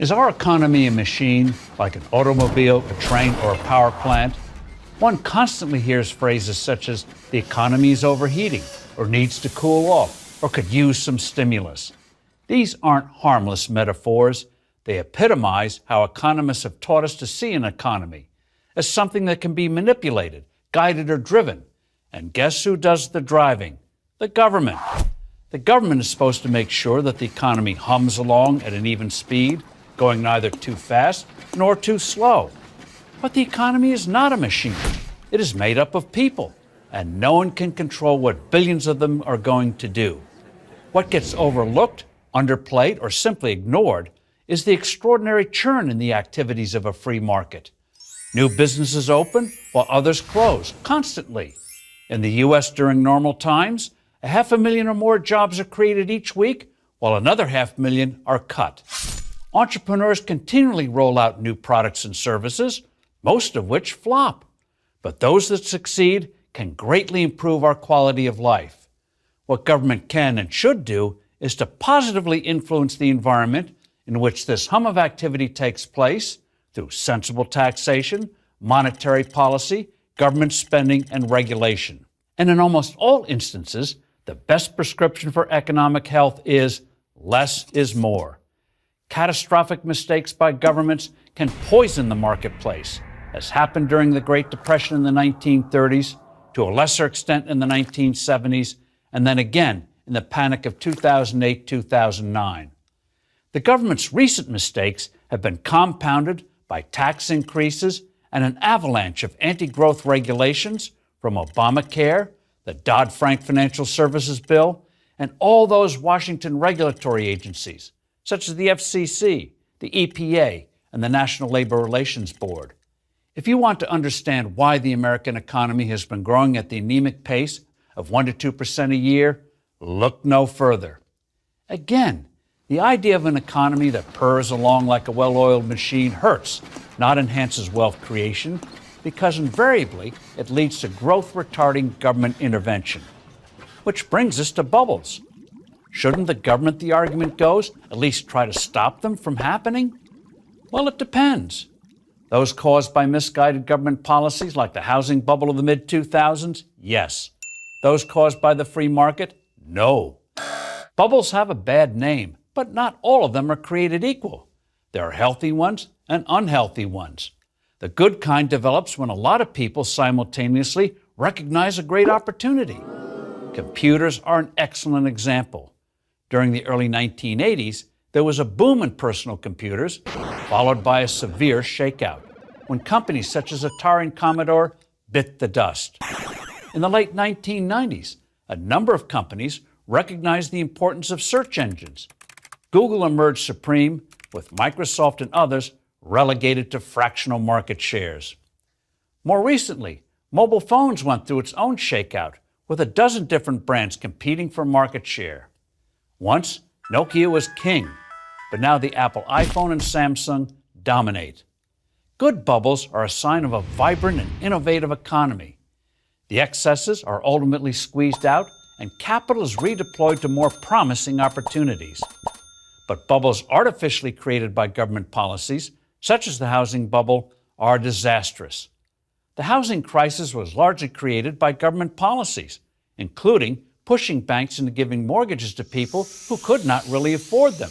Is our economy a machine, like an automobile, a train, or a power plant? One constantly hears phrases such as, the economy is overheating, or needs to cool off, or could use some stimulus. These aren't harmless metaphors. They epitomize how economists have taught us to see an economy, as something that can be manipulated, guided, or driven. And guess who does the driving? The government. The government is supposed to make sure that the economy hums along at an even speed, going neither too fast nor too slow. But the economy is not a machine. It is made up of people, and no one can control what billions of them are going to do. What gets overlooked, underplayed, or simply ignored is the extraordinary churn in the activities of a free market. New businesses open while others close constantly. In the U.S. during normal times, 500,000 or more jobs are created each week, while another 500,000 are cut. Entrepreneurs continually roll out new products and services, most of which flop. But those that succeed can greatly improve our quality of life. What government can and should do is to positively influence the environment in which this hum of activity takes place through sensible taxation, monetary policy, government spending, and regulation. And in almost all instances, the best prescription for economic health is less is more. Catastrophic mistakes by governments can poison the marketplace, as happened during the Great Depression in the 1930s, to a lesser extent in the 1970s, and then again in the panic of 2008-2009. The government's recent mistakes have been compounded by tax increases and an avalanche of anti-growth regulations from Obamacare, the Dodd-Frank Financial Services Bill, and all those Washington regulatory agencies, such as the FCC, the EPA, and the National Labor Relations Board. If you want to understand why the American economy has been growing at the anemic pace of 1% to 2% a year, look no further. Again, the idea of an economy that purrs along like a well-oiled machine hurts, not enhances wealth creation, because invariably it leads to growth-retarding government intervention. Which brings us to bubbles. Shouldn't the government, the argument goes, at least try to stop them from happening? Well, it depends. Those caused by misguided government policies like the housing bubble of the mid-2000s? Yes. Those caused by the free market? No. Bubbles have a bad name, but not all of them are created equal. There are healthy ones and unhealthy ones. The good kind develops when a lot of people simultaneously recognize a great opportunity. Computers are an excellent example. During the early 1980s, there was a boom in personal computers, followed by a severe shakeout, when companies such as Atari and Commodore bit the dust. In the late 1990s, a number of companies recognized the importance of search engines. Google emerged supreme, with Microsoft and others relegated to fractional market shares. More recently, mobile phones went through its own shakeout, with a dozen different brands competing for market share. Once, Nokia was king, but now the Apple iPhone and Samsung dominate. Good bubbles are a sign of a vibrant and innovative economy. The excesses are ultimately squeezed out, and capital is redeployed to more promising opportunities. But bubbles artificially created by government policies, such as the housing bubble, are disastrous. The housing crisis was largely created by government policies, including pushing banks into giving mortgages to people who could not really afford them.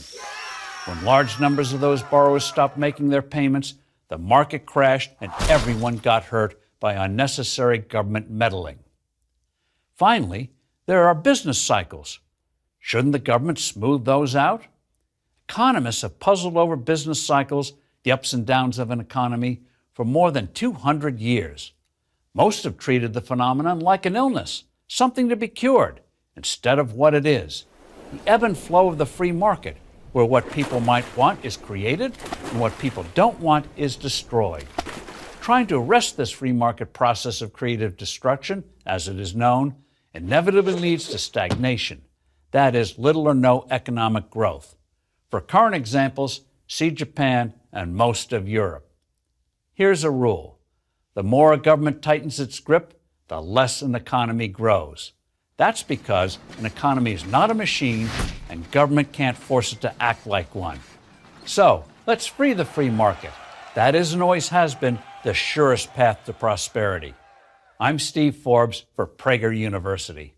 When large numbers of those borrowers stopped making their payments, the market crashed and everyone got hurt by unnecessary government meddling. Finally, there are business cycles. Shouldn't the government smooth those out? Economists have puzzled over business cycles, the ups and downs of an economy, for more than 200 years. Most have treated the phenomenon like an illness, something to be cured, instead of what it is, the ebb and flow of the free market, where what people might want is created and what people don't want is destroyed. Trying to arrest this free market process of creative destruction, as it is known, inevitably leads to stagnation, that is, little or no economic growth. For current examples, see Japan and most of Europe. Here's a rule. The more a government tightens its grip, the less an economy grows. That's because an economy is not a machine and government can't force it to act like one. So, Let's free the free market. That is and always has been the surest path to prosperity. I'm Steve Forbes for Prager University.